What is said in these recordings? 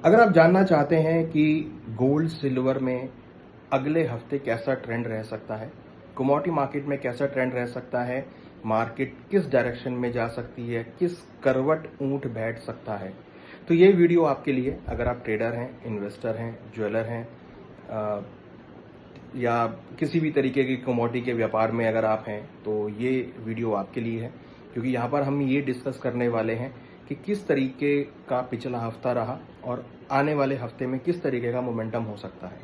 अगर आप जानना चाहते हैं कि गोल्ड सिल्वर में अगले हफ्ते कैसा ट्रेंड रह सकता है, कमोडिटी मार्केट में कैसा ट्रेंड रह सकता है, मार्केट किस डायरेक्शन में जा सकती है, किस करवट ऊंट बैठ सकता है, तो ये वीडियो आपके लिए। अगर आप ट्रेडर हैं, इन्वेस्टर हैं, ज्वेलर हैं या किसी भी तरीके की कमोडिटी के व्यापार में अगर आप हैं, तो ये वीडियो आपके लिए है। क्योंकि यहाँ पर हम ये डिस्कस करने वाले हैं कि किस तरीके का पिछला हफ्ता रहा और आने वाले हफ्ते में किस तरीके का मोमेंटम हो सकता है।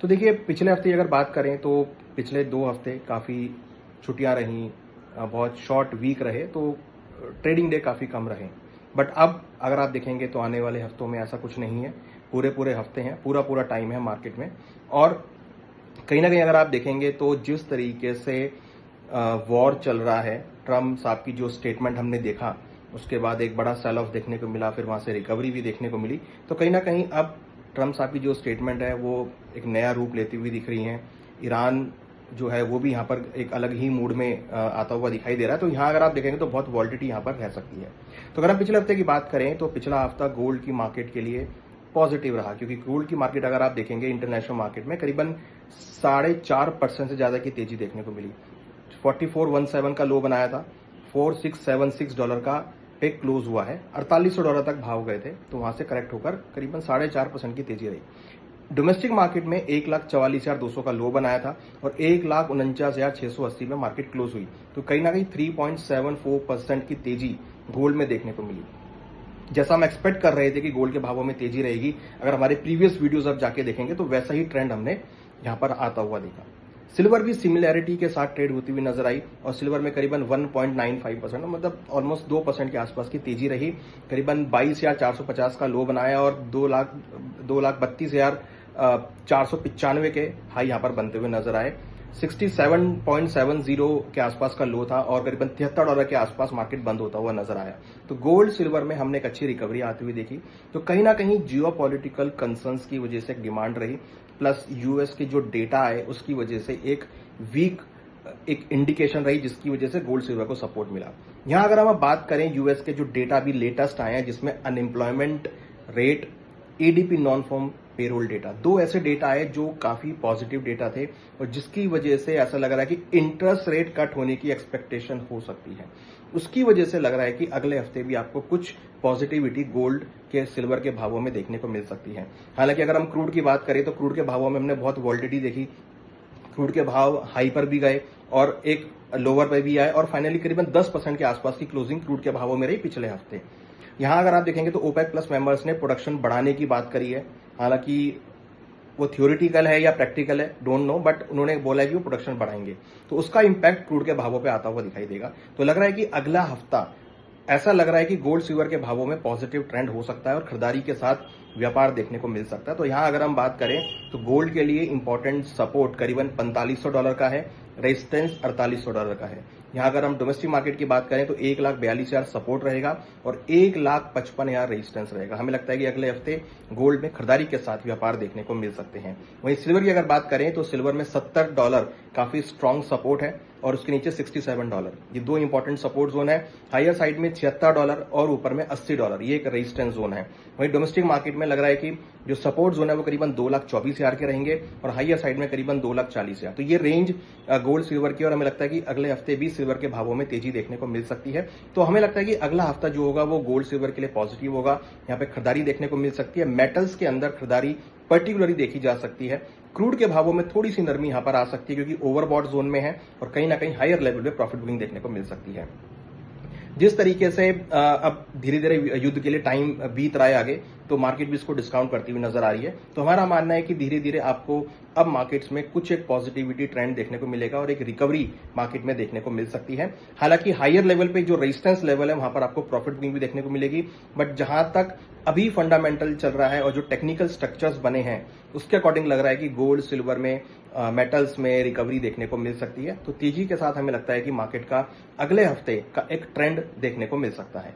तो देखिए, पिछले हफ्ते अगर बात करें तो पिछले 2 हफ्ते काफ़ी छुट्टियां रहीं, बहुत शॉर्ट वीक रहे, तो ट्रेडिंग डे काफ़ी कम रहे। बट अब अगर आप देखेंगे तो आने वाले हफ्तों में ऐसा कुछ नहीं है, पूरे हफ्ते हैं, पूरा टाइम है मार्केट में। और कहीं ना कहीं अगर आप देखेंगे तो जिस तरीके से वॉर चल रहा है, ट्रम्प साहब की जो स्टेटमेंट हमने देखा, उसके बाद एक बड़ा सेल ऑफ देखने को मिला, फिर वहां से रिकवरी भी देखने को मिली। तो कहीं ना कहीं अब ट्रम्प साहब की जो स्टेटमेंट है वो एक नया रूप लेती हुई दिख रही है। ईरान जो है वो भी यहाँ पर एक अलग ही मूड में आता हुआ दिखाई दे रहा है। तो यहाँ अगर आप देखेंगे तो बहुत वॉलिटिलिटी यहाँ पर रह सकती है। तो अगर हम पिछले हफ्ते की बात करें तो पिछला हफ्ता गोल्ड की मार्केट के लिए पॉजिटिव रहा, क्योंकि गोल्ड की मार्केट अगर आप देखेंगे इंटरनेशनल मार्केट में करीबन 4.5% से ज्यादा की तेजी देखने को मिली। 4417 का लो बनाया था, $4676 का पे क्लोज हुआ है, $4800 तक भाव गए थे, तो वहां से करेक्ट होकर करीबन 4.5% की तेजी रही। डोमेस्टिक मार्केट में 1,44,200 का लो बनाया था और 1,49,680 में मार्केट क्लोज हुई। तो कहीं ना कहीं 3.74% की तेजी गोल्ड में देखने को मिली। जैसा हम एक्सपेक्ट कर रहे थे कि गोल्ड के भावों में तेजी रहेगी, अगर हमारे प्रीवियस वीडियोस आप जाके देखेंगे तो वैसा ही ट्रेंड हमने यहां पर आता हुआ देखा। सिल्वर भी सिमिलैरिटी के साथ ट्रेड होती हुई नजर आई और सिल्वर में करीबन 1.95%, मतलब ऑलमोस्ट 2% के आसपास की तेजी रही। करीबन 22,450 का लो बनाया और 2,32,495 के हाई यहां पर बनते हुए नजर आए। 67.70 के आसपास का लो था और करीबन $73 के आसपास मार्केट बंद होता हुआ नजर आया। तो गोल्ड सिल्वर में हमने एक अच्छी रिकवरी आती हुई देखी। तो कहीं ना कहीं जियोपॉलिटिकल कंसर्न्स की वजह से एक डिमांड रही, प्लस यूएस के जो डेटा आए उसकी वजह से एक वीक एक इंडिकेशन रही, जिसकी वजह से गोल्ड सिल्वर को सपोर्ट मिला। यहां अगर हम बात करें यूएस के जो डेटा भी लेटेस्ट आए हैं, जिसमें unemployment rate, ADP non farm payroll data, 2 ऐसे डेटा आए जो काफी पॉजिटिव डेटा थे और जिसकी वजह से ऐसा लग रहा है कि इंटरेस्ट रेट कट होने की एक्सपेक्टेशन हो सकती है। उसकी वजह से लग रहा है कि अगले हफ्ते भी आपको कुछ पॉजिटिविटी गोल्ड के सिल्वर के भावों में देखने को मिल सकती है। हालांकि अगर हम क्रूड की बात करें तो क्रूड के भावों में हमने बहुत वॉलिटिलिटी देखी। क्रूड के भाव हाई पर भी गए और एक लोअर पर भी आए और फाइनली करीबन 10% के आसपास की क्लोजिंग क्रूड के भावों में रही पिछले हफ्ते। यहां अगर आप देखेंगे तो ओपेक प्लस मेंबर्स ने प्रोडक्शन बढ़ाने की बात करी है। हालांकि वो थियोरिटिकल है या प्रैक्टिकल है, डोंट नो, बट उन्होंने बोला है कि वो प्रोडक्शन बढ़ाएंगे, तो उसका इंपैक्ट क्रूड के भावों पे आता हुआ दिखाई देगा। तो लग रहा है कि अगला हफ्ता ऐसा लग रहा है कि गोल्ड सिल्वर के भावों में पॉजिटिव ट्रेंड हो सकता है और खरीदारी के साथ व्यापार देखने को मिल सकता है। तो यहां अगर हम बात करें तो गोल्ड के लिए इंपॉर्टेंट सपोर्ट करीबन $4500 का है, रेजिस्टेंस $4800 का है। यहां अगर हम डोमेस्टिक मार्केट की बात करें तो 1,42,000 सपोर्ट रहेगा और 1,55,000 रेजिस्टेंस रहेगा। हमें लगता है कि अगले हफ्ते गोल्ड में खरीदारी के साथ व्यापार देखने को मिल सकते हैं। वहीं सिल्वर की अगर बात करें तो सिल्वर में $70 काफी स्ट्रांग सपोर्ट है और उसके नीचे $67, ये 2 इंपॉर्टेंट सपोर्ट जोन है। हायर साइड में $76 और ऊपर में $80, ये एक रेजिस्टेंस जोन है। वहीं डोमेस्टिक मार्केट में लग रहा है कि जो सपोर्ट जोन है वो करीबन 2,24,000 के रहेंगे और हायर साइड में करीबन 2,40,000। तो ये रेंज गोल्ड सिल्वर की, और हमें लगता है कि अगले हफ्ते भी सिल्वर के भावों में तेजी देखने को मिल सकती है। तो हमें लगता है कि अगला हफ्ता जो होगा वो गोल्ड सिल्वर के लिए पॉजिटिव होगा। यहाँ पे खरीदारी देखने को मिल सकती है। मेटल्स के अंदर खरीदारी पर्टिकुलरली देखी जा सकती है। क्रूड के भावों में थोड़ी सी नरमी यहां पर आ सकती है क्योंकि ओवरबॉट जोन में है और कहीं ना कहीं हायर लेवल पे प्रॉफिट बुकिंग देखने को मिल सकती है। जिस तरीके से अब धीरे धीरे युद्ध के लिए टाइम बीत रहा है आगे, तो मार्केट भी इसको डिस्काउंट करती हुई नजर आ रही है। तो हमारा मानना है कि धीरे धीरे आपको अब मार्केट्स में कुछ एक पॉजिटिविटी ट्रेंड देखने को मिलेगा और एक रिकवरी मार्केट में देखने को मिल सकती है। हालांकि हायर लेवल पे जो रेजिस्टेंस लेवल है वहां पर आपको प्रॉफिट बुकिंग भी देखने को मिलेगी, बट जहां तक अभी फंडामेंटल चल रहा है और जो टेक्निकल स्ट्रक्चर्स बने हैं उसके अकॉर्डिंग लग रहा है कि गोल्ड सिल्वर में मेटल्स में रिकवरी देखने को मिल सकती है। तो तेजी के साथ हमें लगता है कि मार्केट का अगले हफ्ते का एक ट्रेंड देखने को मिल सकता है।